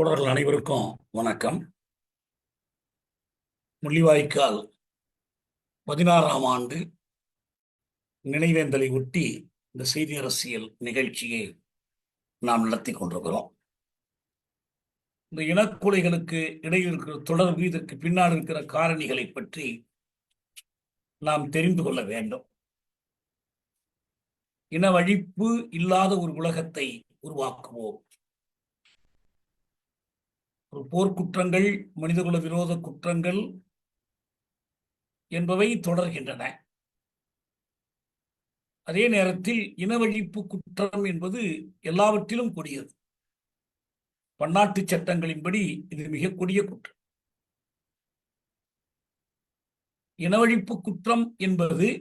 தோழர்கள் அனைவருக்கும் வணக்கம். முள்ளிவாய்க்கால் 16ஆம் ஆண்டு நினைவேந்தலை ஒட்டி இந்த செய்தி அரசியல் நிகழ்ச்சியை நாம் நடத்தி கொண்டிருக்கிறோம். இந்த இனக்கொலைகளுக்கு இடையில் இருக்கிற தொடர்பு, இதற்கு பின்னால் இருக்கிற காரணிகளை பற்றி நாம் தெரிந்து கொள்ள வேண்டும். இனவழிப்பு இல்லாத ஒரு உலகத்தை உருவாக்குவோம். ஒரு போர்க்குற்றங்கள், மனிதகுல விரோத குற்றங்கள் என்பவை தொடர்கின்றன. அதே நேரத்தில் இனவழிப்பு குற்றம் என்பது எல்லாவற்றிலும் கொடியது. பன்னாட்டு சட்டங்களின்படி இது மிக கொடிய குற்றம். இனவழிப்பு குற்றம் என்பது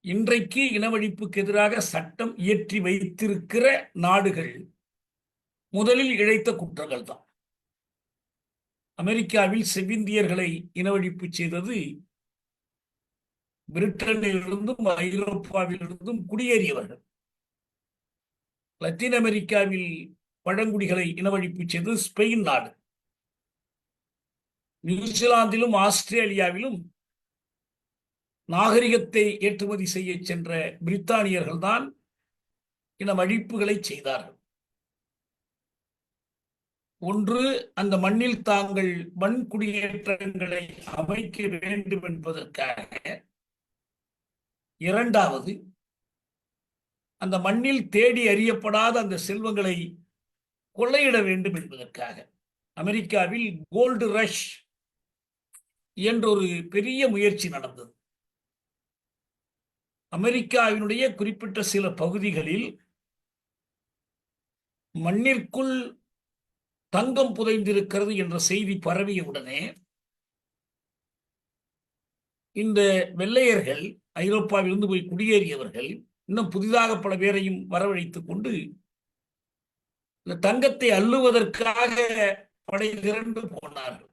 இன்றைக்கு இனவழிப்புக்கு எதிராக சட்டம் இயற்றி வைத்திருக்கிற நாடுகள் முதலில் இழைத்த குற்றங்கள் தான். அமெரிக்காவில் செவ்விந்தியர்களை இனவழிப்பு செய்தது பிரிட்டனிலிருந்தும் ஐரோப்பாவிலிருந்தும் குடியேறியவர்கள். லத்தீன் அமெரிக்காவில் பழங்குடிகளை இனவழிப்பு செய்தது ஸ்பெயின் நாடு. நியூசிலாந்திலும் ஆஸ்திரேலியாவிலும் நாகரிகத்தை ஏற்றுமதி செய்ய சென்ற பிரித்தானியர்கள் தான் இனவழிப்புகளை செய்தார்கள். ஒன்று, அந்த மண்ணில் தாங்கள் வன்குடியேற்றங்களை அமைக்க வேண்டும் என்பதற்காக. இரண்டாவது, அந்த மண்ணில் தேடி அறியப்படாத அந்த செல்வங்களை கொள்ளையிட வேண்டும் என்பதற்காக. அமெரிக்காவில் கோல்டு ரஷ் என்ற ஒரு பெரிய முயற்சி நடந்தது. அமெரிக்காவினுடைய குறிப்பிட்ட சில பகுதிகளில் மண்ணிற்குள் தங்கம் புதைந்திருக்கிறது என்ற செய்தி பரவியவுடனே இந்த வெள்ளையர்கள், ஐரோப்பாவிலிருந்து போய் குடியேறியவர்கள், இன்னும் புதிதாக பல பேரையும் வரவழைத்துக் கொண்டு இந்த தங்கத்தை அள்ளுவதற்காக படை திரண்டு போனார்கள்.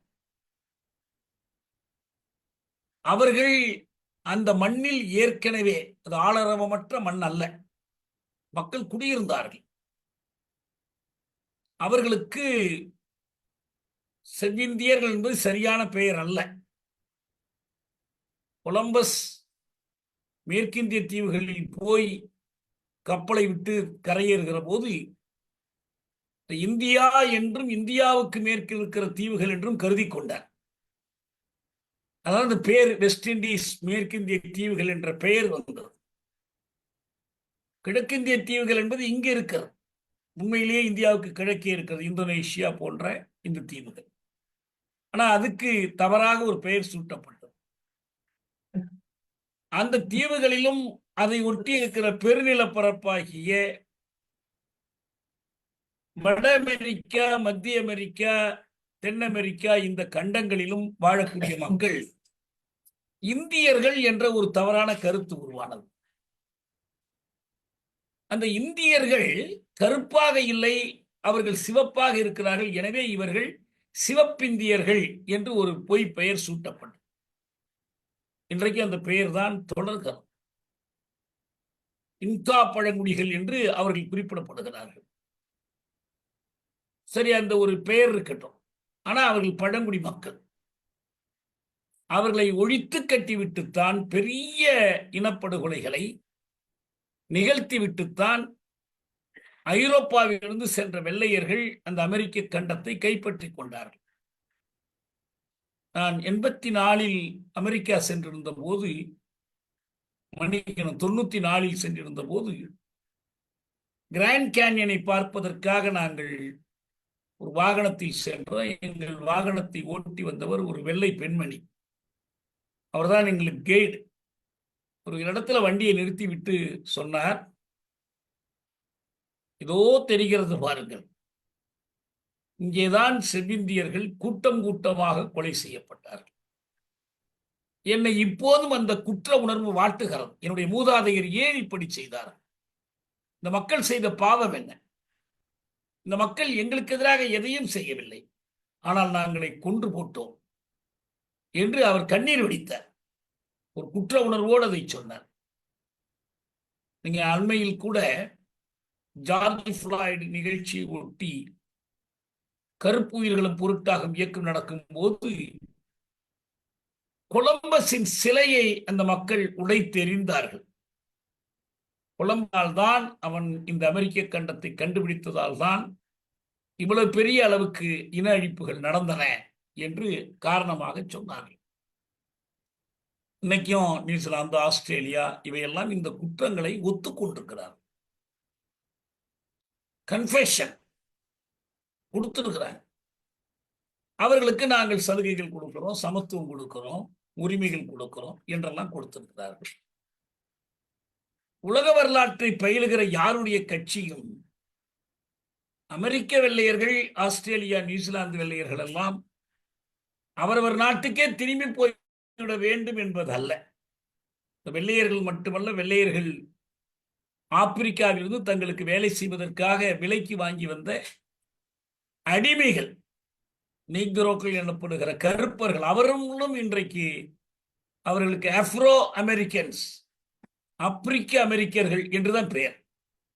அவர்கள் அந்த மண்ணில் ஏற்கனவே, அது ஆளரவமற்ற மண் அல்ல, மக்கள் குடியிருந்தார்கள். அவர்களுக்கு செவ்விந்தியர்கள் என்பது சரியான பெயர் அல்ல. கொலம்பஸ் மேற்கிந்திய தீவுகளில் போய் கப்பலை விட்டு கரையேறுகிற போது இந்தியா என்றும் இந்தியாவுக்கு மேற்கு இருக்கிற தீவுகள் என்றும் கருதி கொண்டார். அதாவது அந்த பெயர் வெஸ்ட் இண்டீஸ் மேற்கிந்திய தீவுகள் என்ற பெயர் வந்தது. கிழக்கிந்திய தீவுகள் என்பது இங்கே இருக்கிறது. உண்மையிலேயே இந்தியாவுக்கு கிழக்கே இருக்கிறது, இந்தோனேஷியா போன்ற இந்த தீவுகள். ஆனா அதுக்கு தவறாக ஒரு பெயர் சூட்டப்பட்டது. அந்த தீவுகளிலும் அதை ஒட்டி இருக்கிற பெருநிலப்பரப்பாகிய வட அமெரிக்கா, மத்திய அமெரிக்கா, தென் அமெரிக்கா, இந்த கண்டங்களிலும் வாழக்கூடிய மக்கள் இந்தியர்கள் என்ற ஒரு தவறான கருத்து உருவானது. அந்த இந்தியர்கள் கருப்பாக இல்லை, அவர்கள் சிவப்பாக இருக்கிறார்கள். எனவே இவர்கள் சிவப்பிந்தியர்கள் என்று ஒரு பொய் பெயர் சூட்டப்பட்டது. இன்றைக்கு அந்த பெயர் தான் தொடர்கிறது. இன்கா பழங்குடிகள் என்று அவர்கள் குறிப்பிடப்படுகிறார்கள். சரி, அந்த ஒரு பெயர் இருக்கட்டும். ஆனா அவர்கள் பழங்குடி மக்கள். அவர்களை ஒழித்து கட்டிவிட்டுத்தான் பெரிய இனப்படுகொலைகளை நிகழ்த்திவிட்டுத்தான் ஐரோப்பாவிலிருந்து சென்ற வெள்ளையர்கள் அந்த அமெரிக்க கண்டத்தை கைப்பற்றிக் கொண்டார்கள். நான் 84 அமெரிக்கா சென்றிருந்த போது, 94 சென்றிருந்த போது, கிராண்ட் கேன்யனை பார்ப்பதற்காக நாங்கள் ஒரு வாகனத்தில் சென்றோம். எங்கள் வாகனத்தை ஓட்டி வந்தவர் ஒரு வெள்ளை பெண்மணி. அவர்தான் எங்களுக்கு கைடு. ஒரு இடத்துல வண்டியை நிறுத்தி விட்டு சொன்னார், இதோ தெரிகிறது பாருங்கள், இங்கேதான் செவ்விந்தியர்கள் கூட்டம் கூட்டமாக கொலை செய்யப்பட்டார்கள். என்னை இப்போதும் அந்த குற்ற உணர்வு வாட்டுகிறது. என்னுடைய மூதாதையர் ஏன் இப்படி செய்தார்? இந்த மக்கள் செய்த பாவம் என்ன? இந்த மக்கள் எங்களுக்கு எதிராக எதையும் செய்யவில்லை, ஆனால் நாங்களை கொன்று போட்டோம் என்று அவர் கண்ணீர் வடித்தார். ஒரு குற்ற உணர்வோடு அதை சொன்னார். நீங்க அண்மையில் கூட ஜார்ஜ் ஃபிளாய்டு நிகழ்ச்சியை ஒட்டி கருப்பு உயிர்களும் பொருட்டாகும் இயக்கம் நடக்கும் போது கொலம்பஸின் சிலையை அந்த மக்கள் உடைத்தெறிந்தார்கள். கொலம்பால் தான் அவன் இந்த அமெரிக்க கண்டத்தை கண்டுபிடித்ததால் தான் இவ்வளவு பெரிய அளவுக்கு இன அழிப்புகள் நடந்தன என்று காரணமாக சொன்னார்கள். இன்னைக்கும் நியூசிலாந்து, ஆஸ்திரேலியா இவையெல்லாம் இந்த குற்றங்களை ஒத்துக்கொண்டிருக்கிறார். கன்ஃபெஷன் கொடுத்திருக்கிறாங்க. அவர்களுக்கு நாங்கள் சலுகைகள் கொடுக்கிறோம், சமத்துவம் கொடுக்கிறோம், உரிமைகள் கொடுக்கிறோம் என்றெல்லாம் கொடுத்திருக்கிறார்கள். உலக வரலாற்றை பயிலுகிற யாருடைய கட்சியும் அமெரிக்க வெள்ளையர்கள், ஆஸ்திரேலியா, நியூசிலாந்து வெள்ளையர்கள் எல்லாம் அவரவர் நாட்டுக்கே திரும்பி போய்விட வேண்டும் என்பதல்ல. வெள்ளையர்கள் மட்டுமல்ல, வெள்ளையர்கள் ஆப்பிரிக்காவிலிருந்து தங்களுக்கு வேலை செய்வதற்காக விலைக்கு வாங்கி வந்த அடிமைகள், நீக்ரோக்கள் எனப்படுகிற கருப்பர்கள், அவர்களும் இன்றைக்கு அவர்களுக்கு ஆப்ரோ அமெரிக்கன்ஸ், ஆப்பிரிக்க அமெரிக்கர்கள் என்றுதான் பெயர்.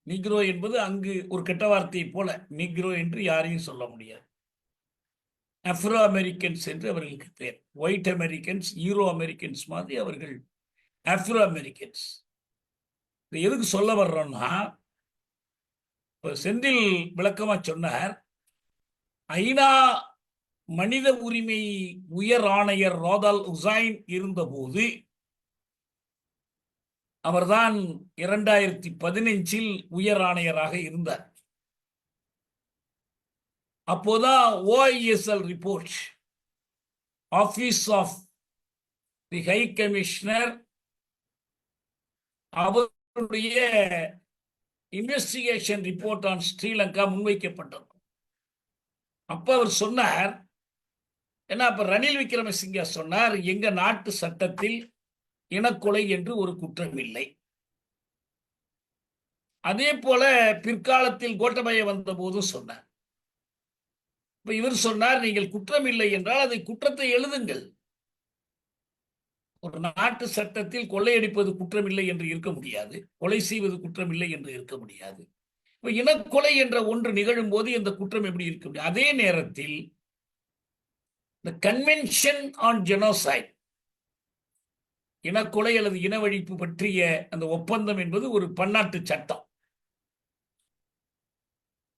நீக்ரோ என்பது அங்கு ஒரு கெட்ட வார்த்தையை போல, நீக்ரோ என்று யாரையும் சொல்ல முடியாது. ஆப்ரோ அமெரிக்கன்ஸ் என்று அவர்களுக்கு பெயர். ஒயிட் அமெரிக்கன்ஸ், யூரோ அமெரிக்கன்ஸ் மாதிரி அவர்கள் ஆப்ரோ அமெரிக்கன்ஸ். எதுக்கு சொல்ல வர்றோம்னா, செந்தில் விளக்கமா சொன்னார், ஐநா மனித உரிமை உயர் ஆணையர் ரோதால் உசைன் இருந்தபோது அவர்தான் 2015 உயர் ஆணையராக இருந்தார். அப்போதான் OISL report, office of the high commissioner, அவருடைய இன்வெஸ்டிகேஷன் ரிப்போர்ட் ஆன் ஸ்ரீலங்கா முன்வைக்கப்பட்டது. அப்ப அவர் சொன்னார், ஏன்னா அப்ப ரணில் விக்ரமசிங்க சொன்னார், எங்க நாட்டு சட்டத்தில் இனக்கொலை என்று ஒரு குற்றம் இல்லை. அதே போல பிற்காலத்தில் கோட்டபய வந்த போதும் சொன்னார். இப்ப இவர் சொன்னார், நீங்கள் குற்றம் இல்லை என்றால் அதை குற்றத்தை எழுதுங்கள். ஒரு நாட்டு சட்டத்தில் கொள்ளையடிப்பது குற்றம் இல்லை என்று இருக்க முடியாது, கொலை செய்வது குற்றம் இல்லை என்று இருக்க முடியாது. இப்ப இனக்கொலை என்ற ஒன்று நிகழும் போது இந்த குற்றம் எப்படி இருக்க முடியும்? அதே நேரத்தில் இந்த கன்வென்ஷன் ஆன் ஜெனோசைட், இனக்கொலை அல்லது இனவழிப்பு பற்றிய அந்த ஒப்பந்தம் என்பது ஒரு பன்னாட்டு சட்டம்.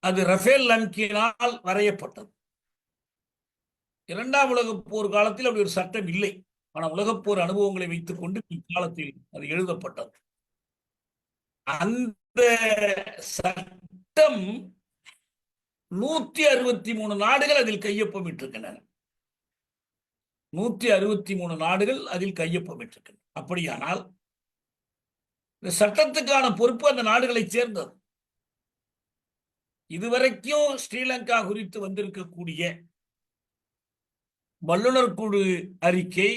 அது ரஃபேல் லம்கினால் வரையப்பட்டது. இரண்டாம் உலகப் போர் காலத்தில் அப்படி ஒரு சட்டம் இல்லை. ஆனால் உலகப்போர் அனுபவங்களை வைத்துக் கொண்டு இக்காலத்தில் அது எழுதப்பட்டது. அந்த சட்டம் 163 நாடுகள் அதில் கையொப்பமிட்டிருக்கின்றன. 163 நாடுகள் அதில் கையொப்பமிட்டிருக்கின்றன. அப்படியானால் இந்த சட்டத்துக்கான பொறுப்பு அந்த நாடுகளை சேர்ந்தது. இதுவரைக்கும் ஸ்ரீலங்கா குறித்து வந்திருக்கக்கூடிய வல்லுநர் குழு அறிக்கை,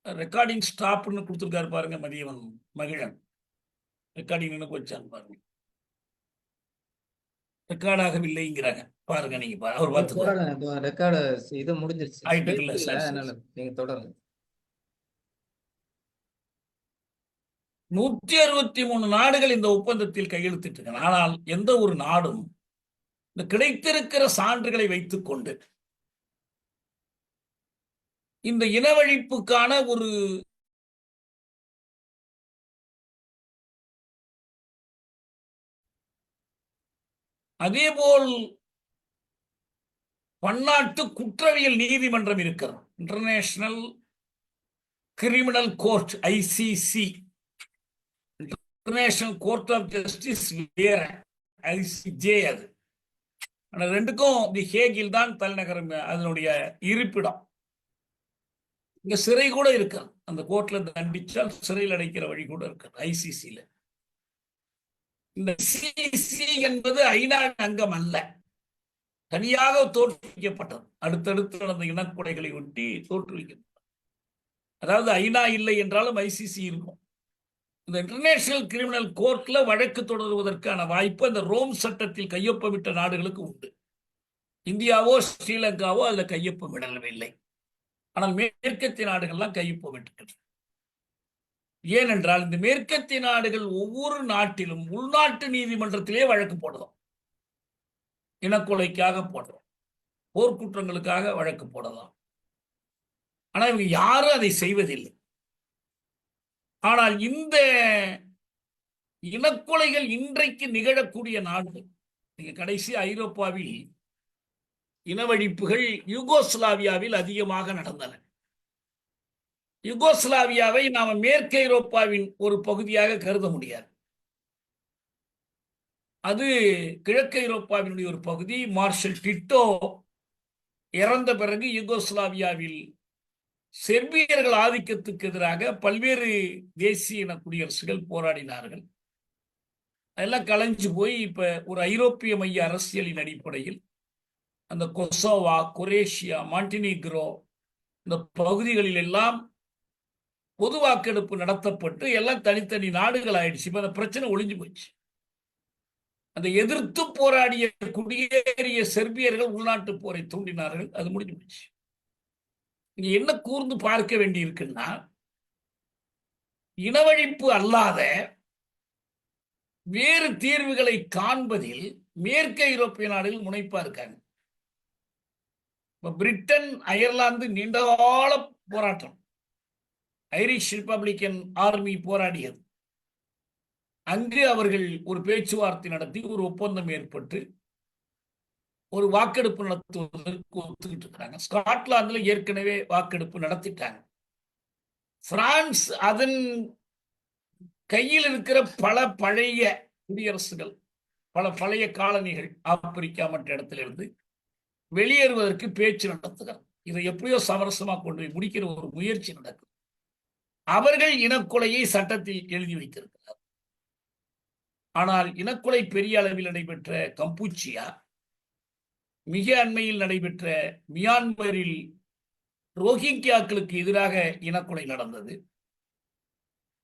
ரெக்கார்டிங் ஸ்டாப்னு கொடுத்துருக்காரு பாருங்க, மதியவன் மகிழன் ரெக்கார்டிங் எனக்கு வச்சாங்க பாருங்க, ரெக்கார்ட் ஆகவில்லைங்கிறாங்க பாருங்க. நீங்க அவர் பார்த்து ரெக்கார்டு இது முடிஞ்சிருச்சு, ஆயிட்டுக்குல்ல சார், நீங்க தொடருங்க. 163 நாடுகள் இந்த ஒப்பந்தத்தில் கையெழுத்திட்டு. ஆனால் எந்த ஒரு நாடும் இந்த கிடைத்திருக்கிற சான்றுகளை வைத்துக் கொண்டு இந்த இனவழிப்புக்கான ஒரு அதேபோல் பன்னாட்டு குற்றவியல் நீதிமன்றம் இருக்கிறது, international criminal court, ICC, international court of justice வேற, ICJ. அது ஆனால் ரெண்டுக்கும் தி ஹேகில் தான் தலைநகரம், அதனுடைய இருப்பிடம். இங்க சிறை கூட இருக்கு, அந்த கோர்ட்ல தண்டிச்சால் சிறையில் அடைக்கிற வழி கூட இருக்கு ICC-ல. இந்த ICC என்பது ஐநா அங்கம் அல்ல, தனியாக தோற்றுவிக்கப்பட்டது. அடுத்தடுத்து நடந்த இனக்கொலைகளை ஒட்டி தோற்றுவிக்கப்பட்டது. அதாவது ஐநா இல்லை என்றாலும் ICC இருக்கும். இந்த இன்டர்நேஷனல் கிரிமினல் கோர்ட்ல வழக்கு தொடருவதற்கான வாய்ப்பு அந்த ரோம் சட்டத்தில் கையொப்பமிட்ட நாடுகளுக்கு உண்டு. இந்தியாவோ ஸ்ரீலங்காவோ அதுல கையொப்பமிடவில்லை. ஆனால் மேற்கத்திய நாடுகள்லாம் கையொப்பமிட்டிருக்கின்றன. ஏனென்றால் இந்த மேற்கத்திய நாடுகள் ஒவ்வொரு நாட்டிலும் உள்நாட்டு நீதிமன்றத்திலே வழக்கு போடுறோம். இனக்கொலைக்காக போடுறோம், போர்க்குற்றங்களுக்காக வழக்கு போடலாம். ஆனால் இவங்க யாரும் அதை செய்வதில்லை. ஆனால் இந்த இனக்கொலைகள் இன்றைக்கு நிகழக்கூடிய நாடுகள், நீங்க கடைசி ஐரோப்பாவில் இனவழிப்புகள் யூகோஸ்லாவியாவில் அதிகமாக நடந்தன. யூகோஸ்லாவியாவை நாம மேற்கு ஐரோப்பாவின் ஒரு பகுதியாக கருத முடியாது. அது கிழக்கு ஐரோப்பாவினுடைய ஒரு பகுதி. மார்ஷல் டிட்டோ இறந்த பிறகு யூகோஸ்லாவியாவில் செர்பியர்கள் ஆதிக்கத்துக்கு எதிராக பல்வேறு தேசிய இன குடியரசுகள் போராடினார்கள். அதெல்லாம் கலைஞ்சு போய் இப்ப ஒரு ஐரோப்பிய மைய அரசியலின் அடிப்படையில் அந்த கொசோவா, குரேஷியா, மாண்டினீக்ரோ இந்த பகுதிகளில் எல்லாம் பொது வாக்கெடுப்பு நடத்தப்பட்டு எல்லாம் தனித்தனி நாடுகள் ஆயிடுச்சு. இப்ப அந்த பிரச்சனை ஒளிஞ்சு போச்சு. அந்த எதிர்த்து போராடிய குடியேறிய செர்பியர்கள் உள்நாட்டு போரை தூண்டினார்கள். அது முடிஞ்சு போச்சு. இங்க என்ன கூர்ந்து பார்க்க வேண்டி இருக்குன்னா, இனவழிப்பு அல்லாத வேறு தீர்வுகளை காண்பதில் மேற்கு ஐரோப்பிய நாடுகள் முனைப்பா இருக்காங்க. பிரிட்டன், அயர்லாந்து நீண்டகால போராட்டம், ஐரிஷ் ரிப்பப்ளிக்கன் ஆர்மி போராடியது. அங்கு அவர்கள் ஒரு பேச்சுவார்த்தை நடத்தி ஒரு ஒப்பந்தம் ஏற்பட்டு ஒரு வாக்கெடுப்பு நடத்துவதற்கு ஒத்துக்கிட்டு இருக்கிறாங்க. ஸ்காட்லாந்துல ஏற்கனவே வாக்கெடுப்பு நடத்திட்டாங்க. பிரான்ஸ் அதன் கையில் இருக்கிற பல பழைய குடியரசுகள், பல பழைய காலனிகள் ஆப்பிரிக்கா மற்ற இடத்திலிருந்து வெளியேறுவதற்கு பேச்சு நடத்துகிறார். இதை எப்படியோ சமரசமா கொண்டு போய் முடிக்கிற ஒரு முயற்சி நடக்கும். அவர்கள் இனக்கொலையை சட்டத்தில் எழுதி வைத்திருக்கிறார். ஆனால் இனக்கொலை பெரிய அளவில் நடைபெற்ற கம்பூச்சியா, மிக அண்மையில் நடைபெற்ற மியான்மரில் ரோஹிங்கியாக்களுக்கு எதிராக இனக்கொலை நடந்தது.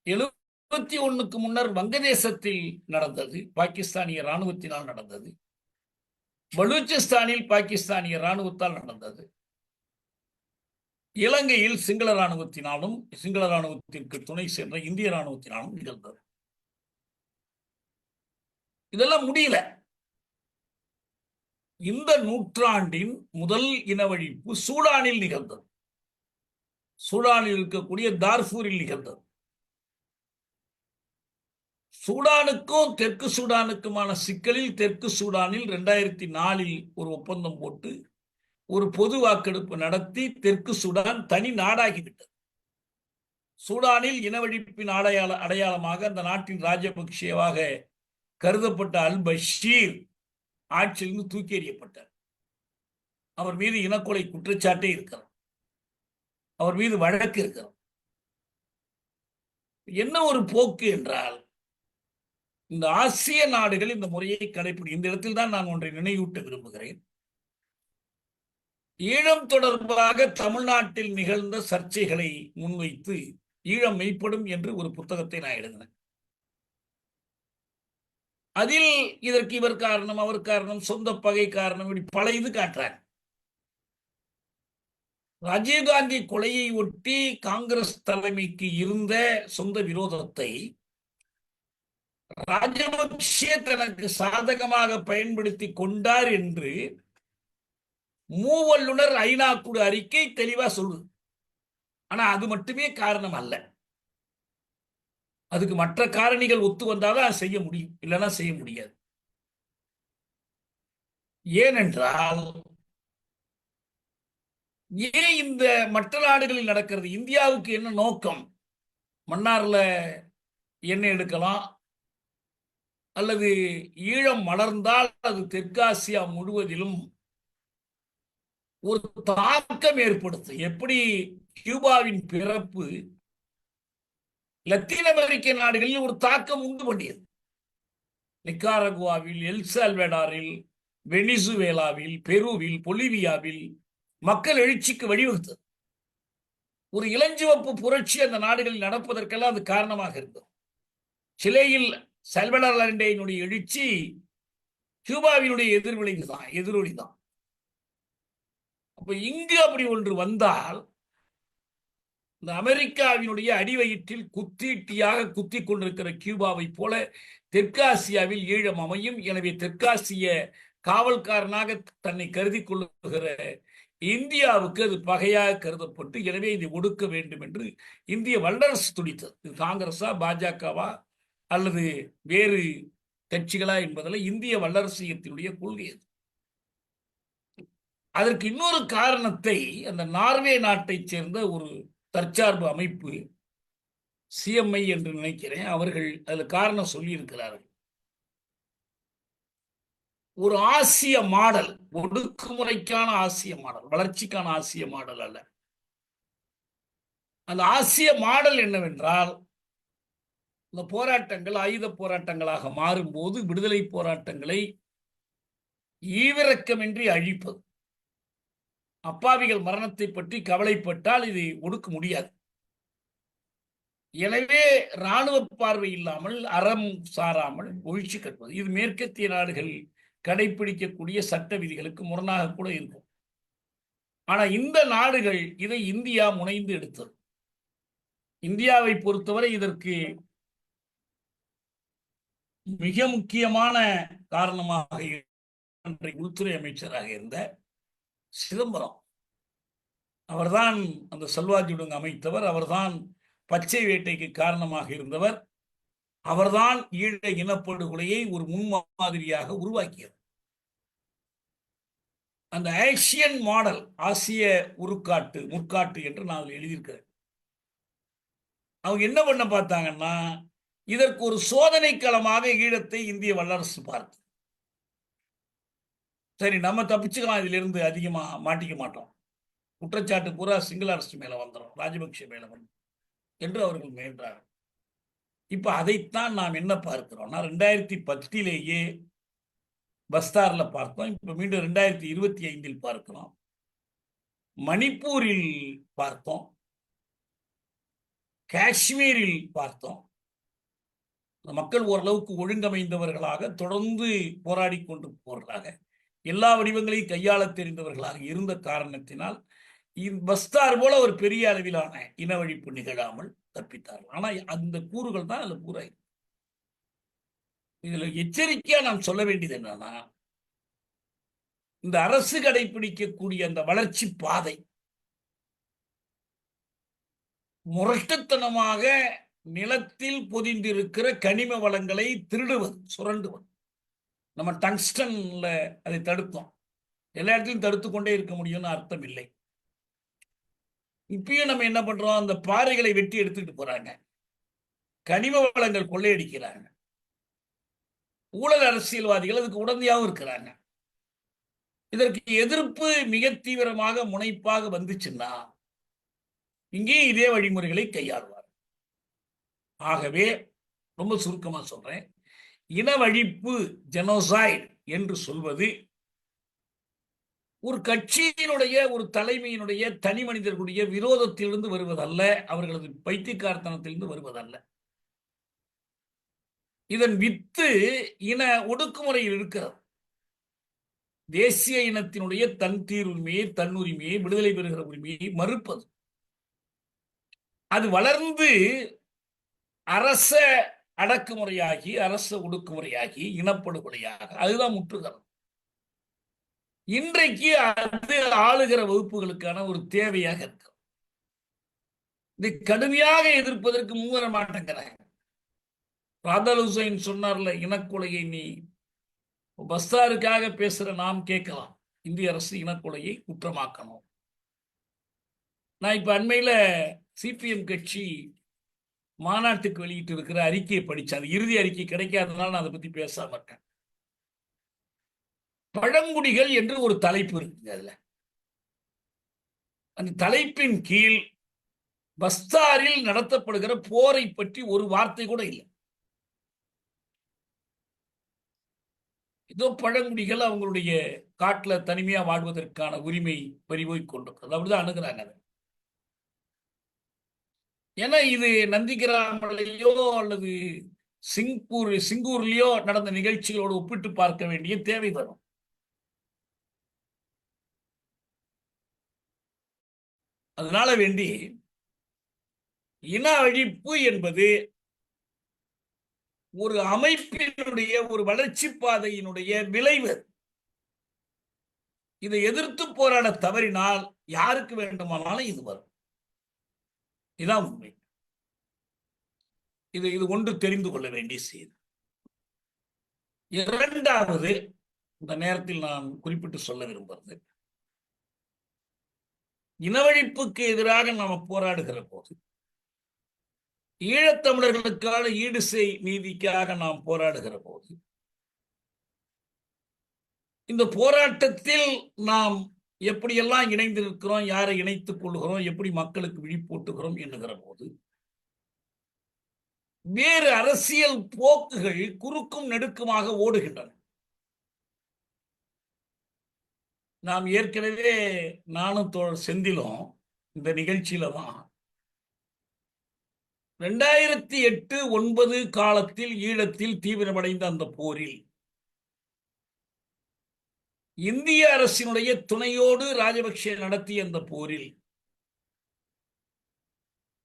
71க்கு முன்னர் வங்கதேசத்தில் நடந்தது, பாகிஸ்தானிய இராணுவத்தினால் நடந்தது. பலூச்சிஸ்தானில் பாகிஸ்தானிய இராணுவத்தால் நடந்தது. இலங்கையில் சிங்கள இராணுவத்தினாலும் சிங்கள இராணுவத்திற்கு துணை சென்ற இந்திய இராணுவத்தினாலும் நிகழ்ந்தது. இதெல்லாம் முடியல. இந்த நூற்றாண்டின் முதல் இனவழிப்பு சூடானில் நிகழ்ந்தது. சூடானில் இருக்கக்கூடிய தார்பூரில் நிகழ்ந்தது. சூடானுக்கும் தெற்கு சூடானுக்குமான சிக்கலில் தெற்கு சூடானில் 2004 ஒரு ஒப்பந்தம் போட்டு ஒரு பொது வாக்கெடுப்பு நடத்தி தெற்கு சூடான் தனி நாடாகிவிட்டது. சூடானில் இனவழிப்பின் அடையாளமாக அந்த நாட்டின் ராஜபக்சேவாக கருதப்பட்ட அல் பஷீர் ஆட்சியிலிருந்து தூக்கி எறியப்பட்டார். அவர் மீது இனக்கொலை குற்றச்சாட்டே இருக்கிறார். அவர் மீது வழக்கு இருக்கிறார். என்ன ஒரு போக்கு என்றால், இந்த ஆசிய நாடுகள் இந்த முறையை கடைபிடிக்கும். இந்த இடத்தில் தான் நான் ஒன்றை நினைவூட்ட விரும்புகிறேன். ஈழம் தொடர்பாக தமிழ்நாட்டில் நிகழ்ந்த சர்ச்சைகளை முன்வைத்து ஈழம் மெய்ப்படும் என்று ஒரு புத்தகத்தை நான் எழுதினேன். அதில் இதற்கு இவர் காரணம், அவர் காரணம், சொந்த பகை காரணம், இப்படி பல இது காட்டுறாங்க. ராஜீவ்காந்தி கொலையை ஒட்டி காங்கிரஸ் தலைமைக்கு இருந்த சொந்த விரோதத்தை ராஜபக்சே தனக்கு சாதகமாக பயன்படுத்தி கொண்டார் என்று மூவல்லுனர் ஐநா குழு அறிக்கை தெளிவா சொல்லுது. ஆனா அது மட்டுமே காரணம் அல்ல. அதுக்கு மற்ற காரணிகள் ஒத்து வந்தாதான் செய்ய முடியும், இல்லைன்னா செய்ய முடியாது. ஏனென்றால் ஏன் இந்த மற்ற நாடுகளில் நடக்கிறது? இந்தியாவுக்கு என்ன நோக்கம்? மன்னார்ல எண்ணெய் எடுக்கலாம், அல்லது ஈழம் மலர்ந்தால் அது தெற்காசியா முழுவதிலும் ஒரு தாக்கம் ஏற்படுத்தும். எப்படி கியூபாவின் பிறப்பு லத்தீன் அமெரிக்க நாடுகளில் ஒரு தாக்கம் உண்டு பண்ணியது. நிக்காரகுவாவில், எல்சால்வடாரில், வெனிசுவேலாவில், பெருவில், பொலிவியாவில் மக்கள் எழுச்சிக்கு வழிவகுத்தது. ஒரு இளஞ்சிவப்பு புரட்சி அந்த நாடுகளில் நடப்பதற்கெல்லாம் அது காரணமாக இருந்தது. சிலேயில் சால்வடார் அலண்டேயினுடைய எழுச்சி கியூபாவினுடைய எதிரொலிதான். அப்ப இங்கு அப்படி ஒன்று வந்தால் இந்த அமெரிக்காவினுடைய அடிவயிற்றில் குத்தீட்டியாக குத்தி கொண்டிருக்கிற கியூபாவை போல தெற்காசியாவில் ஈழம் அமையும். எனவே தெற்காசிய காவல்காரனாக தன்னை கருதி கொள்ளுகிற இந்தியாவுக்கு அது பகையாக கருதப்பட்டு, எனவே இதை ஒடுக்க வேண்டும் என்று இந்திய வல்லரசு துடித்தது. இது காங்கிரஸா பாஜகவா அல்லது வேறு கட்சிகளா என்பதில் இந்திய வல்லரசியத்தினுடைய கொள்கை அது. அதற்கு இன்னொரு காரணத்தை அந்த நார்வே நாட்டைச் சேர்ந்த ஒரு தற்சார்பு அமைப்பு, சிஎம்ஐ என்று நினைக்கிறேன், அவர்கள் அதில் காரணம் சொல்லி இருக்கிறார்கள். ஒரு ஆசிய மாடல், ஒடுக்குமுறைக்கான ஆசிய மாடல், வளர்ச்சிக்கான ஆசிய மாடல் அல்ல. அந்த ஆசிய மாடல் என்னவென்றால், இந்த போராட்டங்கள் ஆயுத போராட்டங்களாக மாறும்போது விடுதலை போராட்டங்களை ஈவிரக்கமின்றி அழிப்பது. அப்பாவிகள் மரணத்தை பற்றி கவலைப்பட்டால் இதை ஒடுக்க முடியாது. எனவே இராணுவ பார்வை இல்லாமல், அறம் சாராமல் ஒழிச்சு கட்டுவது, இது மேற்கத்திய நாடுகள் கடைபிடிக்கக்கூடிய சட்ட விதிகளுக்கு முரணாக கூட இருக்கும். ஆனா இந்த நாடுகள் இதை இந்தியா முனைந்து எடுத்தது. இந்தியாவை பொறுத்தவரை இதற்கு மிக முக்கியமான காரணமாக உள்துறை அமைச்சராக இருந்த சிதம்பரம் அவர்தான் அந்த சல்வாஜுடன் அமைத்தவர். அவர்தான் பச்சை வேட்டைக்கு காரணமாக இருந்தவர். அவர்தான் ஈழ இனப்படுகொலையை ஒரு முன்மாதிரியாக உருவாக்கியது. அந்த ஏசியன் மாடல், ஆசிய உருக்காட்டு முற்காட்டு என்று நான் எழுதியிருக்கிறேன். அவங்க என்ன பண்ண பார்த்தாங்கன்னா, இதற்கு ஒரு சோதனை களமாக ஈழத்தை இந்திய வல்லரசு பார்த்து, சரி நம்ம தப்பிச்சுக்கலாம், இதிலிருந்து அதிகமா மாட்டிக்க மாட்டோம், குற்றச்சாட்டு பூரா சிங்கள அரசு மேல வந்துடும், ராஜபக்ஷ மேல வந்துடும் என்று அவர்கள் முயன்றார்கள். இப்ப அதைத்தான் நாம் என்ன பார்க்கிறோம்னா, 2010 பஸ்தார்ல பார்த்தோம். இப்ப மீண்டும் 2025 பார்க்கிறோம். மணிப்பூரில் பார்த்தோம், காஷ்மீரில் பார்த்தோம். மக்கள் ஓரளவுக்கு ஒழுங்கமைந்தவர்களாக தொடர்ந்து போராடி கொண்டு போறாங்க. எல்லா வடிவங்களையும் கையாள தெரிந்தவர்களாக இருந்த காரணத்தினால் பஸ்தார் போல ஒரு பெரிய அளவிலான இனவழிப்பு நிகழாமல் தப்பித்தார்கள். ஆனா அந்த கூறுகள் தான் அதுல கூறாய். இதுல எச்சரிக்கையா நாம் சொல்ல வேண்டியது என்னன்னா, இந்த அரசு கடைபிடிக்கக்கூடிய அந்த வளர்ச்சி பாதை முரட்டுத்தனமாக நிலத்தில் பொதிந்திருக்கிற கனிம வளங்களை திருடுவது, சுரண்டுவது. நம்ம டங்ஸ்டன்ல அதை தடுத்தோம். எல்லா இடத்திலும் தடுத்து கொண்டே இருக்க முடியும்னு அர்த்தம் இல்லை. இப்பயும் நம்ம என்ன பண்றோம், அந்த பாறைகளை வெட்டி எடுத்துக்கிட்டு போறாங்க, கனிம வளங்கள் கொள்ளையடிக்கிறாங்க. ஊழல் அரசியல்வாதிகள் அதுக்கு உடந்தையாகவும் இருக்கிறாங்க. இதற்கு எதிர்ப்பு மிக தீவிரமாக முனைப்பாக வந்துச்சுன்னா இங்கே இதே வழிமுறைகளை கையாளுவார். ஆகவே ரொம்ப சுருக்கமா சொல்றேன், இனவழிப்பு ஜெனோசைட் என்று சொல்வது ஒரு கட்சியினுடைய ஒரு தலைமையினுடைய தனி மனிதர்களுடைய விரோதத்திலிருந்து வருவதல்ல, அவர்களது பைத்தியக்காரத்தனத்திலிருந்து வருவதல்ல. இதன் வித்து இன ஒடுக்குமுறையில் இருக்கிறது. தேசிய இனத்தினுடைய தன் தீருரிமையை, தன்னுரிமையை, விடுதலை பெறுகிற உரிமையை மறுப்பது, அது வளர்ந்து அரச அடக்குமுறையாகி, அரச ஒடுக்குமுறையாகி, இனப்படுகொலையாக அதுதான் முற்றுகிறது. இன்றைக்கு அது ஆளுகிற வகுப்புகளுக்கான ஒரு தேவையாக இருக்கு. இதை கடுமையாக எதிர்ப்பதற்கு முன்வர மாட்டேங்கிறாங்க. ராதால் ஹுசைன் சொன்னார்ல, இனக்கொலையை நீ பஸ்தாருக்காக பேசுற நாம் கேட்கலாம், இந்திய அரசு இனக்கொலையை குற்றமாக்கணும். நான் இப்ப அண்மையில சிபிஎம் கட்சி மாநாட்டுக்கு வெளியிட்டு இருக்கிற அறிக்கையை படிச்சேன். அது இறுதி அறிக்கை கிடைக்காதனால நான் அதை பத்தி பேசாம இருக்கேன். பழங்குடிகள் என்று ஒரு தலைப்பு இருக்கு. அதுல அந்த தலைப்பின் கீழ் பஸ்தாரில் நடத்தப்படுகிற போரை பற்றி ஒரு வார்த்தை கூட இல்லை. ஏதோ பழங்குடிகள் அவங்களுடைய காட்டுல தனிமையா வாழ்வதற்கான உரிமை பறிபோய் கொண்டிருக்கிறது, அப்படிதான் அணுகிறாங்க. ஏன்னா இது நந்திகிராமலையோ அல்லது சிங்கூர்லயோ நடந்த நிகழ்ச்சிகளோடு ஒப்பிட்டு பார்க்க வேண்டிய தேவை வரும். அதனால வேண்டி இன அழிப்பு என்பது ஒரு அமைப்பினுடைய ஒரு வளர்ச்சி பாதையினுடைய விளைவு. இதை எதிர்த்து போராட தவறினால் யாருக்கு வேண்டுமானாலும் இது வரும். இதான் உண்மை. இது ஒன்று தெரிந்து கொள்ள வேண்டிய செய்தி. இரண்டாவது, இந்த நேரத்தில் நான் குறிப்பிட்டு சொல்ல விரும்புகிறது, இனவழிப்புக்கு எதிராக நாம போராடுகிற போது, ஈழத்தமிழர்களுக்கான ஈடுசெய் நீதிக்காக நாம் போராடுகிற போது, இந்த போராட்டத்தில் நாம் எப்படியெல்லாம் இணைந்திருக்கிறோம், யாரை இணைத்துக் கொள்கிறோம், எப்படி மக்களுக்கு விழிப்பூட்டுகிறோம் என்கிற போது, வேறு அரசியல் போக்குகள் குறுக்கும் நெடுக்குமாக ஓடுகின்றன. நாம் ஏற்கனவே நானும் தோழர் செந்திலும் இந்த நிகழ்ச்சியில தான் 2008-9 காலத்தில் ஈழத்தில் தீவிரமடைந்த அந்த போரில் இந்திய அரசினுடைய துணையோடு ராஜபக்சே நடத்திய அந்த போரில்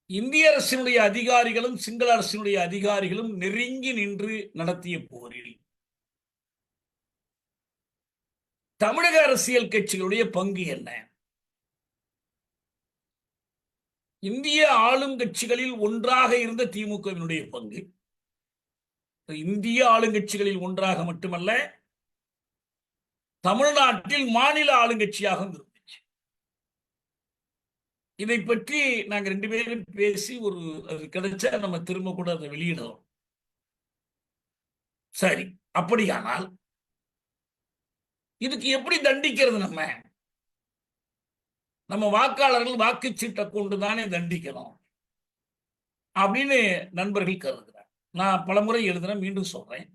இந்திய அரசினுடைய அதிகாரிகளும் சிங்கள அரசினுடைய அதிகாரிகளும் நெருங்கி நின்று நடத்திய போரில் தமிழக அரசியல் கட்சிகளுடைய பங்கு என்ன? இந்திய ஆளுங்கட்சிகளில் ஒன்றாக இருந்த திமுகவினுடைய பங்கு, இந்திய ஆளுங்கட்சிகளில் ஒன்றாக மட்டுமல்ல, தமிழ்நாட்டில் மாநில ஆளுங்கட்சியாகவும் இருந்துச்சு. இதை பற்றி நாங்க 2 பேரும் பேசி அது கிடைச்சா நம்ம திரும்ப கூட அதை வெளியிடுறோம். சரி, அப்படியானால் இதுக்கு எப்படி தண்டிக்கிறது? நம்ம வாக்காளர்கள் வாக்குச்சீட்டை கொண்டுதானே தண்டிக்கணும் அப்படின்னு நண்பர்கள் கருதுகிறார். நான் பலமுறை எழுதுறேன், மீண்டும் சொல்றேன்.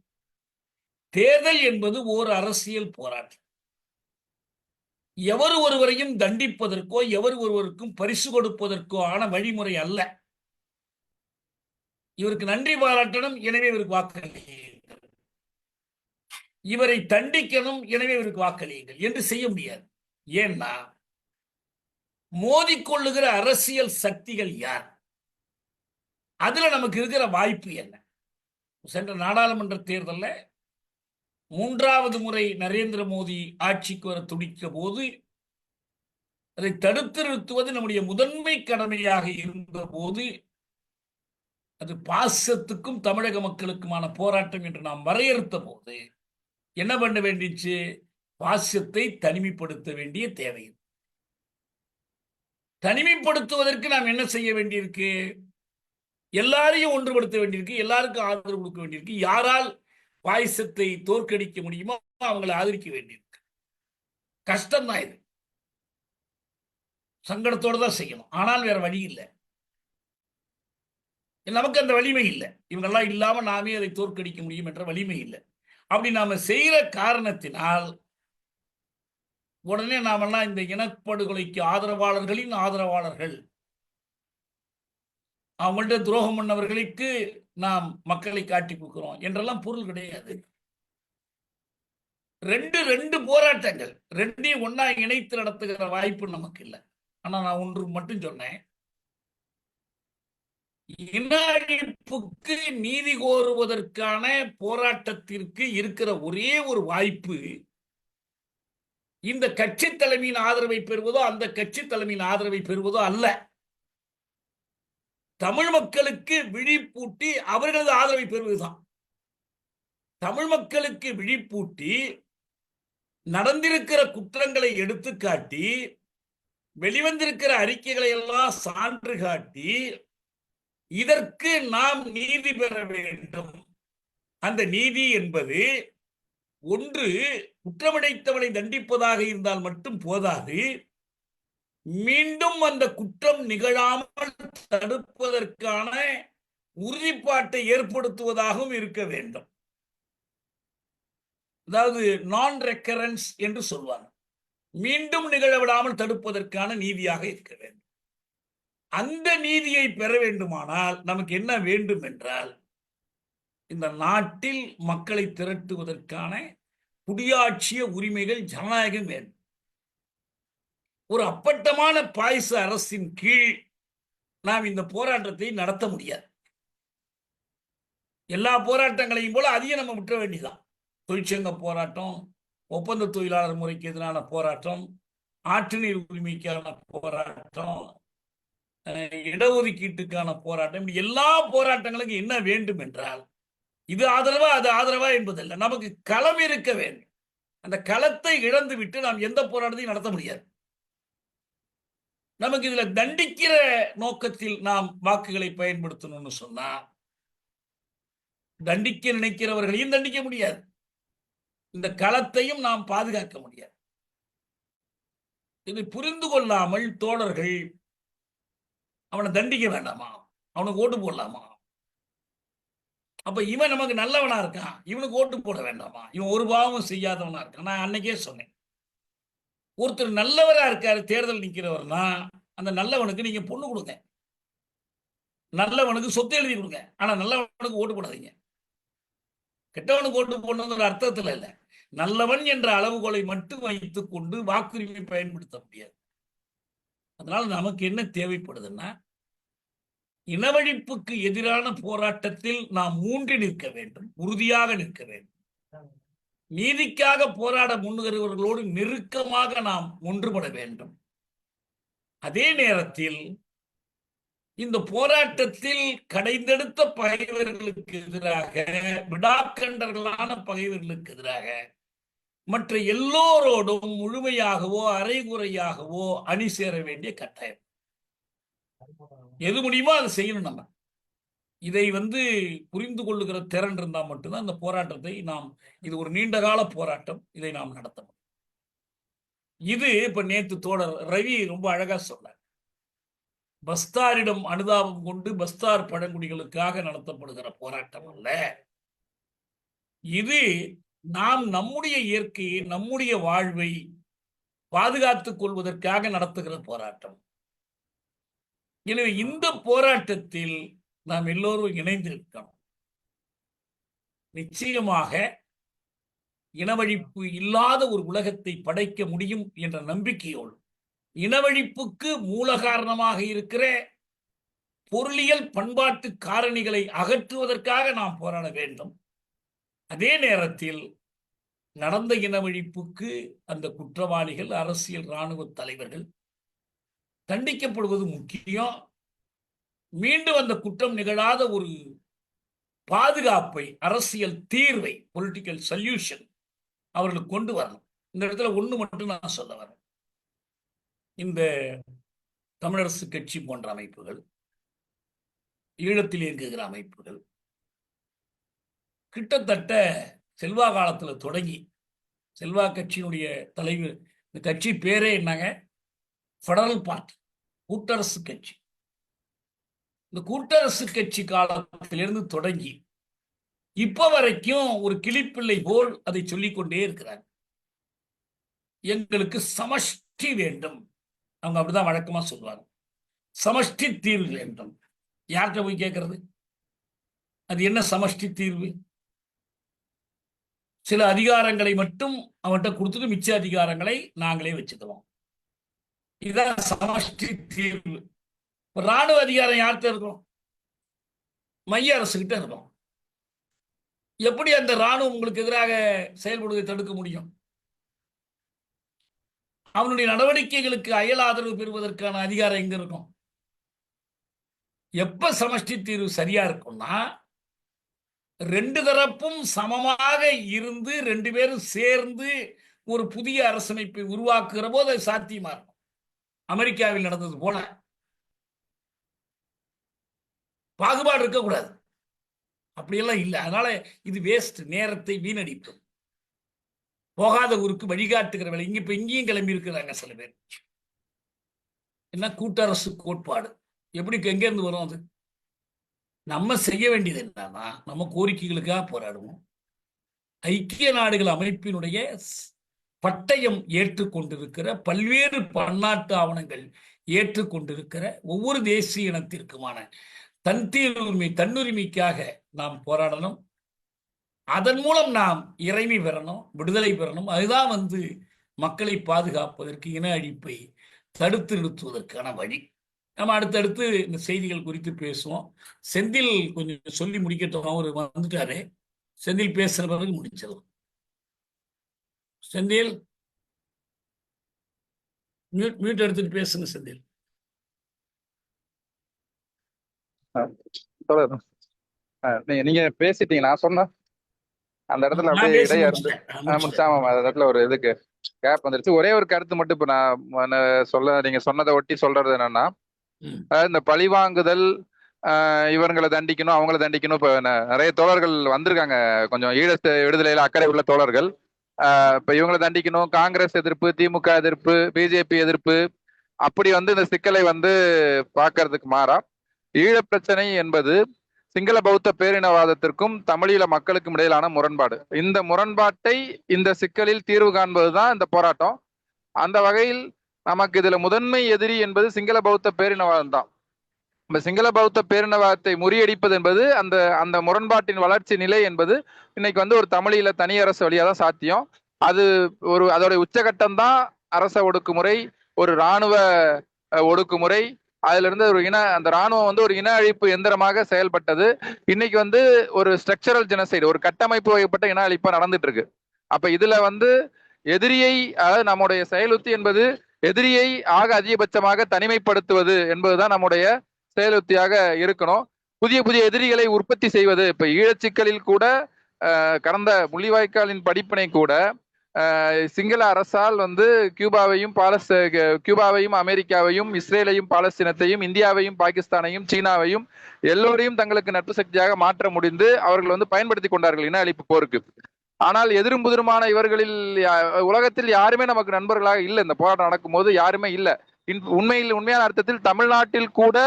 தேர்தல் என்பது ஒரு அரசியல் போராட்டம். எவர் ஒருவரையும் தண்டிப்பதற்கோ எவர் ஒருவருக்கும் பரிசு கொடுப்பதற்கோ ஆன வழிமுறை அல்ல. இவருக்கு நன்றி பாராட்டணும், எனவே இவருக்கு வாக்களியுங்கள், இவரை தண்டிக்கணும், எனவே இவருக்கு வாக்களியுங்கள் என்று செய்ய முடியாது. ஏன்னா மோதிக்கொள்ளுகிற அரசியல் சக்திகள் யார்? அதுல நமக்கு இருக்கிற வாய்ப்பு என்ன? சென்ற நாடாளுமன்ற தேர்தலில் 3வது முறை நரேந்திர மோடி ஆட்சிக்கு வர துடிக்க போது அதை தடுத்து நிறுத்துவது நம்முடைய முதன்மை கடமையாக இருந்த போது, அது பாசத்துக்கும் தமிழக மக்களுக்குமான போராட்டம் என்று நாம் வரையறுத்த போது என்ன பண்ண வேண்டிச்சு? பாசத்தை தனிமைப்படுத்த வேண்டிய தேவை. தனிமைப்படுத்துவதற்கு நாம் என்ன செய்ய வேண்டியிருக்கு? எல்லாரையும் ஒன்றுபடுத்த வேண்டியிருக்கு, எல்லாருக்கும் ஆதரவு கொடுக்க வேண்டியிருக்கு. யாரால் பாயசத்தை தோற்கடிக்க முடியுமோ அவங்களை ஆதரிக்க வேண்டியிருக்கு. கஷ்டம்தான் இது, சங்கடத்தோடு தான் செய்யணும். ஆனால் வேற வழி இல்லை, நமக்கு அந்த வலிமை இல்லை. இவங்கெல்லாம் இல்லாம நாமே அதை தோற்கடிக்க முடியும் என்ற வலிமை இல்லை. அப்படி நாம செய்யற காரணத்தினால் உடனே நாமெல்லாம் இந்த இனப்படுகொலைக்கு ஆதரவாளர்களின் ஆதரவாளர்கள், அவங்கள்ட்ட துரோகம் பண்ணவர்களுக்கு நாம் மக்களை காட்டி கொடுக்கிறோம் என்றெல்லாம் பொருள் கிடையாது. ரெண்டு போராட்டங்கள், ரெண்டையும் ஒன்னா இணைத்து நடத்துகிற வாய்ப்பு நமக்கு இல்லை. ஆனா நான் ஒன்று மட்டும் சொன்னேன், இன அழிப்புக்கு நீதி கோருவதற்கான போராட்டத்திற்கு இருக்கிற ஒரே ஒரு வாய்ப்பு இந்த கட்சி தலைமையின் ஆதரவை பெறுவதோ அந்த கட்சி தலைமையின் ஆதரவை பெறுவதோ அல்ல. தமிழ் மக்களுக்கு விழிப்பூட்டி அவர்களது ஆதரவை பெறுவதுதான். தமிழ் மக்களுக்கு விழிப்பூட்டி நடந்திருக்கிற குற்றங்களை எடுத்து காட்டி வெளிவந்திருக்கிற அறிக்கைகளை எல்லாம் சான்று காட்டி இதற்கு நாம் நீதி பெற வேண்டும். அந்த நீதி என்பது ஒன்று குற்றமடைத்தவனை தண்டிப்பதாக இருந்தால் மட்டும் போதாது, மீண்டும் அந்த குற்றம் நிகழாமல் தடுப்பதற்கான உறுதிப்பாட்டை ஏற்படுத்துவதாகவும் இருக்க வேண்டும். அதாவது நான் ரெக்கரன்ஸ் என்று சொல்வாங்க, மீண்டும் நிகழவிடாமல் தடுப்பதற்கான நீதியாக இருக்க வேண்டும். அந்த நீதியை பெற வேண்டுமானால் நமக்கு என்ன வேண்டும் என்றால், இந்த நாட்டில் மக்களை திரட்டுவதற்கான குடியாட்சிய உரிமைகள், ஜனநாயகம் வேண்டும். ஒரு அப்பட்டமான பாயச அரசின் கீழ் நாம் இந்த போராட்டத்தை நடத்த முடியாது. எல்லா போராட்டங்களையும் போல அதையும் நம்ம விட்டுற வேண்டியதான். தொழிற்சங்க போராட்டம், ஒப்பந்த தொழிலாளர் முறைக்கு எதிரான போராட்டம், ஆற்று நீர் உரிமைக்கான போராட்டம், இடஒதுக்கீட்டுக்கான போராட்டம், இப்படி எல்லா போராட்டங்களுக்கும் என்ன வேண்டும் என்றால், இது ஆதரவா அது ஆதரவா என்பதல்ல, நமக்கு களம் இருக்க வேண்டும். அந்த களத்தை இழந்து விட்டு நாம் எந்த போராட்டத்தையும் நடத்த முடியாது. நமக்கு இதுல தண்டிக்கிற நோக்கத்தில் நாம் வாக்குகளை பயன்படுத்தணும்னு சொன்னா, தண்டிக்க நினைக்கிறவர்களையும் தண்டிக்க முடியாது, இந்த களத்தையும் நாம் பாதுகாக்க முடியாது. இதை புரிந்து கொள்ளாமல் தோழர்கள் அவனை தண்டிக்க வேண்டாமா, அவனுக்கு ஓட்டு போடலாமா, அப்ப இவன் நமக்கு நல்லவனா இருக்கான், இவனுக்கு ஓட்டு போட வேண்டாமா, இவன் ஒரு பாவமும் செய்யாதவனா இருக்கான். நான் அன்னைக்கே சொன்னேன், ஒருத்தர் நல்லவரா இருக்காரு, தேர்தல் நிக்கிறவர்னா அந்த நல்லவனுக்கு நீங்க பொண்ணு கொடுங்க, நல்லவனுக்கு சொத்து எழுதி கொடுங்க, ஆனா நல்லவனுக்கு ஓட்டு போடாதீங்க. கெட்டவனுக்கு ஓட்டு போடணுங்கிற அர்த்தத்தில் இல்லை, நல்லவன் என்ற அளவுகோலை மட்டும் வைத்துக் கொண்டு வாக்குரிமை பயன்படுத்த முடியாது. அதனால நமக்கு என்ன தேவைப்படுதுன்னா, இனவழிப்புக்கு எதிரான போராட்டத்தில் நாம் மூன்றி நிற்க வேண்டும், உறுதியாக நிற்க வேண்டும். நீதிக்காக போராட முன்னுகிறவர்களோடு நெருக்கமாக நாம் ஒன்றுபட வேண்டும். அதே நேரத்தில் இந்த போராட்டத்தில் கடைந்தெடுத்த பகைவர்களுக்கு எதிராக, விடாக்கண்டர்களான பகைவர்களுக்கு எதிராக மற்ற எல்லோரோடும் முழுமையாகவோ அரைகுறையாகவோ அணி சேர வேண்டிய கட்டாயம். எது முடியுமோ அதை செய்யணும். நம்ம இதை புரிந்து கொள்ளுகிற திறன் இருந்தால் மட்டும்தான் இந்த போராட்டத்தை நாம், இது ஒரு நீண்ட கால போராட்டம், இதை நாம் நடத்த முடியும். இது இப்ப நேற்று தோழர் ரவி ரொம்ப அழகா சொன்னார். பஸ்தாரிடம் அனுதாபம் கொண்டு பஸ்தார் பழங்குடிகளுக்காக நடத்தப்படுகிற போராட்டம் அல்ல இது. நாம் நம்முடைய இயற்கையை, நம்முடைய வாழ்வை பாதுகாத்துக் கொள்வதற்காக நடத்துகிற போராட்டம். எனவே இந்த போராட்டத்தில் நாம் எல்லோரும் இணைந்திருக்கணும். நிச்சயமாக இனவழிப்பு இல்லாத ஒரு உலகத்தை படைக்க முடியும் என்ற நம்பிக்கையோடு, இனவழிப்புக்கு மூல காரணமாக இருக்கிற பொருளியல் பண்பாட்டு காரணிகளை அகற்றுவதற்காக நாம் போராட வேண்டும். அதே நேரத்தில் நடந்த இனவழிப்புக்கு அந்த குற்றவாளிகள், அரசியல் இராணுவ தலைவர்கள் தண்டிக்கப்படுவது முக்கியம். மீண்டும் அந்த குற்றம் நிகழாத ஒரு பாதுகாப்பை, அரசியல் தீர்வை, பொலிட்டிக்கல் சொல்யூஷன் அவர்களுக்கு கொண்டு வரணும். இந்த இடத்துல ஒண்ணு மட்டும் நான் சொல்ல வரேன். இந்த தமிழரசு கட்சி போன்ற அமைப்புகள், ஈழத்தில் இயங்குகிற அமைப்புகள் கிட்டத்தட்ட செல்வா காலத்துல தொடங்கி, செல்வா கட்சியினுடைய தலைவர், இந்த கட்சி பேரே என்னங்க, ஃபெடரல் பார்ட்டி, கூட்டரசு கட்சி. இந்த கூட்டரசு கட்சி காலத்திலிருந்து தொடங்கி இப்ப வரைக்கும் ஒரு கிளிப்பிள்ளை போல் அதை சொல்லிக்கொண்டே இருக்கிறாங்க. எங்களுக்கு சமஷ்டி வேண்டும், அவங்க அப்படிதான் வழக்கமா சொல்லுவாங்க. சமஷ்டி தீர்வு வேண்டும். யார்கிட்ட போய் கேட்கறது? அது என்ன சமஷ்டி தீர்வு? சில அதிகாரங்களை மட்டும் அவன்கிட்ட கொடுத்துட்டு மிச்ச அதிகாரங்களை நாங்களே வச்சுக்குவோம். இதுதான் சமஷ்டி தீர்வு. ராணுவ அதிகாரம் யார்கிட்ட இருக்கும்? மைய அரசு கிட்ட இருக்கும். எப்படி அந்த ராணுவம் உங்களுக்கு எதிராக செயல்படுவதை தடுக்க முடியும்? அவனுடைய நடவடிக்கைகளுக்கு அயல் ஆதரவு பெறுவதற்கான அதிகாரம் எங்க இருக்கும்? எப்ப சமஷ்டி தீர்வு சரியா இருக்கும்னா, ரெண்டு தரப்பும் சமமாக இருந்து ரெண்டு பேரும் சேர்ந்து ஒரு புதிய அரசமைப்பை உருவாக்குகிற போது அது சாத்தியமா இருக்கும். அமெரிக்காவில் நடந்தது போல பாகுபாடு இருக்கக்கூடாது, அப்படியெல்லாம் இல்லை. அதனால இது வேஸ்ட், நேரத்தை வீணடிக்கும். போகாத ஊருக்கு வழிகாட்டுகிற வேலை. இப்ப இங்கேயும் கிளம்பி இருக்கிறாங்க சில பேர். என்ன கூட்டரசு கோட்பாடு எப்படி எங்க இருந்து வரும்? அது நம்ம செய்ய வேண்டியது என்னன்னா, நம்ம கோரிக்கைகளுக்காக போராடுவோம். ஐக்கிய நாடுகள் அமைப்பினுடைய பட்டயம் ஏற்றுக்கொண்டிருக்கிற பல்வேறு பன்னாட்டு ஆவணங்கள் ஏற்றுக்கொண்டிருக்கிற ஒவ்வொரு தேசிய இனத்திற்குமான தன்னுரிமை, தன்னுரிமைக்காக நாம் போராடணும். அதன் மூலம் நாம் இறைமை பெறணும், விடுதலை பெறணும். அதுதான் மக்களை பாதுகாப்பதற்கு, இன அழிப்பை தடுத்து நிறுத்துவதற்கான வழி. நம்ம அடுத்தடுத்து இந்த செய்திகள் குறித்து பேசுவோம். செந்தில் கொஞ்சம் சொல்லி முடிக்கட்டும், அவர் வந்துட்டாரு. செந்தில் பேசுற பிறகு முடிச்சது. செந்தில் மியூட் எடுத்துட்டு பேசுங்க செந்தில். தொடரும். நீங்க பேசிட்டீங்க. நான் சொன்ன அந்த இடத்துல நான் அப்படியே பேசி இடையா இருந்து முடிச்சிட்டேன். முடிச்சாம அந்த இடத்துல ஒரு இதுக்கு கேப் வந்துருச்சு. ஒரே ஒரு கருத்து மட்டும் இப்ப நான் நீங்க சொன்னதை ஒட்டி சொல்றது என்னன்னா, ம். இந்த பழிவாங்குதல், இவங்களை தண்டிக்கணும் அவங்கள தண்டிக்கணும். இப்ப நிறைய தோழர்கள் வந்திருக்காங்க, கொஞ்சம் ஈழத்து விடுதலையில அக்கறை உள்ள தோழர்கள். இப்ப இவங்களை தண்டிக்கணும், காங்கிரஸ் எதிர்ப்பு, திமுக எதிர்ப்பு, பிஜேபி எதிர்ப்பு, அப்படி வந்து இந்த சிக்கலை வந்து பார்க்கறதுக்கு மாறா, ஈழ பிரச்சனை என்பது சிங்கள பௌத்த பேரினவாதத்திற்கும் தமிழீழ மக்களுக்கும் இடையிலான முரண்பாடு. இந்த முரண்பாட்டை இந்த சிக்கலில் தீர்வு காண்பதுதான் இந்த போராட்டம். அந்த வகையில் நமக்கு இதுல முதன்மை எதிரி என்பது சிங்கள பௌத்த பேரினவாதம் தான். இந்த சிங்கள பௌத்த பேரினவாதத்தை முறியடிப்பது என்பது அந்த அந்த முரண்பாட்டின் வளர்ச்சி நிலை என்பது இன்னைக்கு வந்து ஒரு தமிழீழ தனி அரசு வழியா தான் சாத்தியம். அது அதோட உச்சகட்டம் தான் அரச ஒடுக்குமுறை, ஒரு இராணுவ ஒடுக்குமுறை. அதுல இருந்து அந்த ராணுவம் வந்து ஒரு இன அழிப்பு எந்திரமாக செயல்பட்டது. இன்னைக்கு வந்து ஒரு ஸ்ட்ரக்சரல் ஜெனசைடு, ஒரு கட்டமைப்பு வகைப்பட்ட இன அழிப்பா நடந்துட்டு இருக்கு. அப்ப இதுல வந்து எதிரியை, அதாவது நம்முடைய செயலுத்தி என்பது எதிரியை ஆக அதிகபட்சமாக தனிமைப்படுத்துவது என்பதுதான் நம்முடைய செயலுத்தியாக இருக்கணும். புதிய புதிய எதிரிகளை உற்பத்தி செய்வது. இப்ப ஈழச்சிக்கலில் கூட கடந்த முள்ளிவாய்க்காலின் படிப்பினை கூட சிங்கள அரசால் வந்து கியூபாவையும் அமெரிக்காவையும் இஸ்ரேலையும் பாலஸ்தீனத்தையும் இந்தியாவையும் பாகிஸ்தானையும் சீனாவையும் எல்லோரையும் தங்களுக்கு நட்பு சக்தியாக மாற்ற முடிந்து அவர்கள் வந்து பயன்படுத்தி கொண்டார்கள் இன அழிப்பு போருக்கு. ஆனால் எதிரும் புதிருமான இவர்களில் உலகத்தில் யாருமே நமக்கு நண்பர்களாக இல்லை. இந்த போராட்டம் நடக்கும் போது யாருமே இல்லை. உண்மையான அர்த்தத்தில் தமிழ்நாட்டில் கூட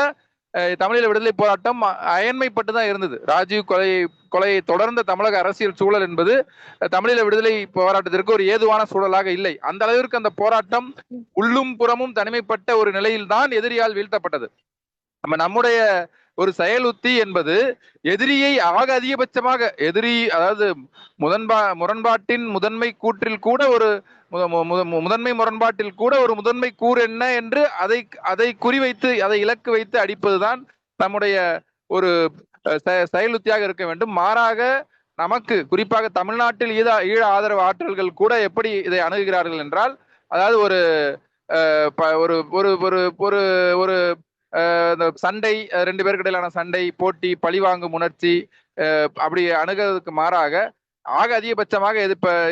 தமிழீழ விடுதலை போராட்டம் அயன்மைப்பட்டு தான் இருந்தது. ராஜீவ் கொலையை தொடர்ந்த தமிழக அரசியல் சூழல் என்பது தமிழீழ விடுதலை போராட்டத்திற்கு ஒரு ஏதுவான சூழலாக இல்லை. அந்த அளவிற்கு அந்த போராட்டம் உள்ளும் புறமும் தனிமைப்பட்ட ஒரு நிலையில் தான் எதிரியால் வீழ்த்தப்பட்டது. நம்முடைய ஒரு செயலுத்தி என்பது எதிரியை ஆக அதிகபட்சமாக அதாவது முரண்பாட்டின் முதன்மை கூற்றில் கூட ஒரு முதன்மை முரண்பாட்டில் கூட ஒரு முதன்மை கூறு என்ன என்று அதை குறிவைத்து, அதை இலக்கு வைத்து அடிப்பதுதான் நம்முடைய ஒரு செயலுத்தியாக இருக்க வேண்டும். மாறாக நமக்கு குறிப்பாக தமிழ்நாட்டில் ஈழ ஆதரவு ஆற்றல்கள் கூட எப்படி இதை அணுகுகிறார்கள் என்றால், அதாவது ஒரு ஒரு சண்டை, ரெண்டு பேருக்கு இடையிலான சண்டை, போட்டி, பழிவாங்கும் உணர்ச்சி, அப்படி அணுகிறதுக்கு மாறாக ஆக அதிகபட்சமாக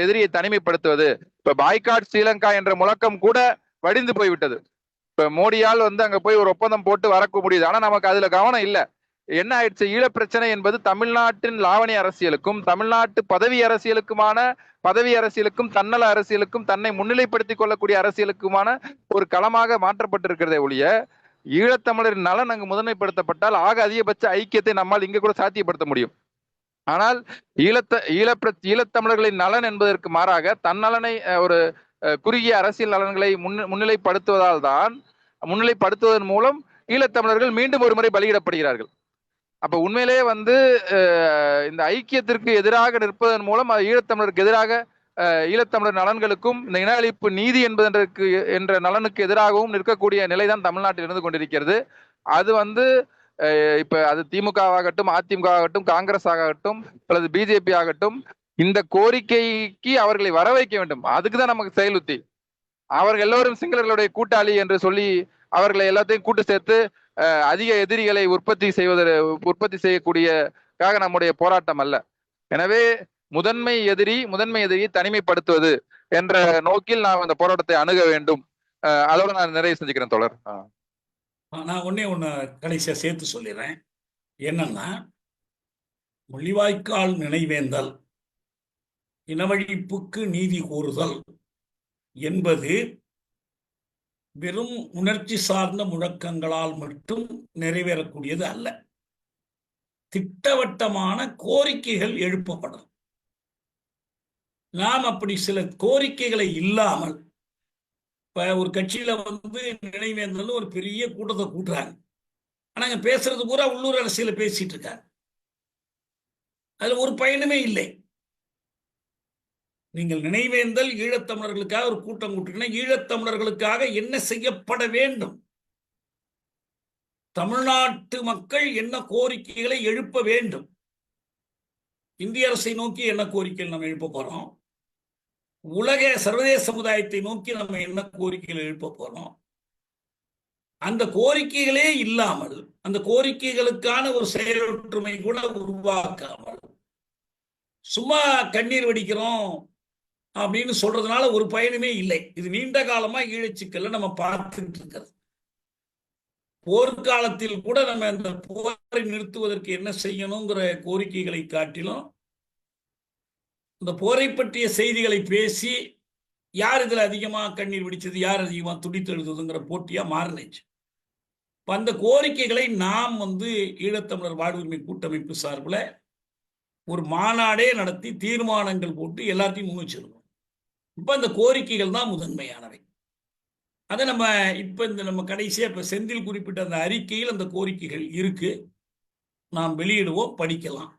எதிரியை தனிமைப்படுத்துவது. இப்ப பாய்காட் ஸ்ரீலங்கா என்ற முழக்கம் கூட வடிந்து போய்விட்டது. இப்ப மோடியால் வந்து அங்க போய் ஒரு ஒப்பந்தம் போட்டு வரக்க முடியுது. ஆனா நமக்கு அதுல கவனம் இல்லை. என்ன ஆயிடுச்சு, ஈழ பிரச்சனை என்பது தமிழ்நாட்டின் லாவணி அரசியலுக்கும் தமிழ்நாட்டு பதவி அரசியலுக்கும் தன்னல அரசியலுக்கும் தன்னை முன்னிலைப்படுத்திக் கொள்ளக்கூடிய அரசியலுக்குமான ஒரு களமாக மாற்றப்பட்டிருக்கிறதே ஒழிய, ஈழத்தமிழரின் நலன் அங்கு முதன்மைப்படுத்தப்பட்டால் ஆக அதிகபட்ச ஐக்கியத்தை நம்மால் இங்க கூட சாத்தியப்படுத்த முடியும். ஆனால் ஈழத்தமிழர்களின் நலன் என்பதற்கு மாறாக தன்னலனை, ஒரு குறுகிய அரசியல் நலன்களை முன்னிலைப்படுத்துவதன் மூலம் ஈழத்தமிழர்கள் மீண்டும் ஒரு முறை பலியிடப்படுகிறார்கள். அப்ப உண்மையிலேயே வந்து இந்த ஐக்கியத்திற்கு எதிராக நிற்பதன் மூலம் ஈழத்தமிழருக்கு எதிராக, ஈழத்தமிழர் நலன்களுக்கும் இந்த இன அழிப்பு நீதி என்ற நலனுக்கு எதிராகவும் நிற்கக்கூடிய நிலைதான் தமிழ்நாட்டில் இருந்து கொண்டிருக்கிறது. அது வந்து இப்ப அது திமுக ஆகட்டும், அதிமுக ஆகட்டும், காங்கிரஸ் ஆகட்டும், அல்லது பிஜேபி ஆகட்டும், இந்த கோரிக்கைக்கு அவர்களை வர வைக்க வேண்டும். அதுக்குதான் நமக்கு செயலுத்தி. அவர்கள் எல்லோரும் சிங்களர்களுடைய கூட்டாளி என்று சொல்லி அவர்களை எல்லாத்தையும் கூட்டு சேர்த்து அதிக எதிரிகளை உற்பத்தி செய்யக்கூடியக்காக நம்முடைய போராட்டம் அல்ல. எனவே முதன்மை எதிரியை தனிமைப்படுத்துவது என்ற நோக்கில் நாம் இந்த போராட்டத்தை அணுக வேண்டும். அதோட நான் நிறைவு செஞ்சுக்கிறேன் தோழர். நான் ஒண்ணு கடைசியா சேர்த்து சொல்லிடுறேன். என்னன்னா, முள்ளிவாய்க்கால் நினைவேந்தல், இனவழிப்புக்கு நீதி கூறுதல் என்பது வெறும் உணர்ச்சி சார்ந்த முழக்கங்களால் மட்டும் நிறைவேறக்கூடியது அல்ல. திட்டவட்டமான கோரிக்கைகள் எழுப்பப்படும். நாம் அப்படி சில கோரிக்கைகளை இல்லாமல், இப்ப ஒரு கட்சியில வந்து நினைவேந்தல் ஒரு பெரிய கூட்டத்தை கூட்டுறாங்க. ஆனா அங்க பேசுறது பூரா உள்ளூர் அரசியல பேசிட்டு இருக்காங்க. அதுல ஒரு பயனுமே இல்லை. நீங்கள் நினைவேந்தல் ஈழத்தமிழர்களுக்காக ஒரு கூட்டம் கூட்டுறீங்கன்னா, ஈழத்தமிழர்களுக்காக என்ன செய்யப்பட வேண்டும், தமிழ்நாட்டு மக்கள் என்ன கோரிக்கைகளை எழுப்ப வேண்டும், இந்திய அரசை நோக்கி என்ன கோரிக்கைகள் நம்ம எழுப்ப போறோம், உலக சர்வதேச சமுதாயத்தை நோக்கி நம்ம என்ன கோரிக்கைகள் எழுப்ப போறோம், அந்த கோரிக்கைகளே இல்லாமல், அந்த கோரிக்கைகளுக்கான ஒரு செயலொற்றுமை கூட உருவாக்காமல் சும்மா கண்ணீர் வடிக்கிறோம் அப்படின்னு சொல்றதுனால ஒரு பயனுமே இல்லை. இது நீண்ட காலமா ஈழச்சிக்கல்ல நம்ம பார்த்துட்டு இருக்கிறது. போர்க்காலத்தில் கூட நம்ம அந்த போரை நிறுத்துவதற்கு என்ன செய்யணுங்கிற கோரிக்கைகளை காட்டிலும் இந்த போரை பற்றிய செய்திகளை பேசி யார் இதுல அதிகமா கண்ணீர் வெடிச்சது, யார் அதிகமா துடித்து எழுதுதுங்கிற போட்டியா மாறினுச்சு. அந்த கோரிக்கைகளை நாம் ஈழத்தமிழர் வாழ்வுரிமை கூட்டமைப்பு சார்பில் ஒரு மாநாடே நடத்தி தீர்மானங்கள் போட்டு எல்லாத்தையும் முன் வச்சிருக்கோம். இப்ப அந்த கோரிக்கைகள் தான் முதன்மையானவை. அதை நம்ம இப்ப நம்ம கடைசியா இப்ப செந்தில் குறிப்பிட்ட அந்த அறிக்கையில் அந்த கோரிக்கைகள் இருக்கு, நாம் வெளியிடுவோம், படிக்கலாம்.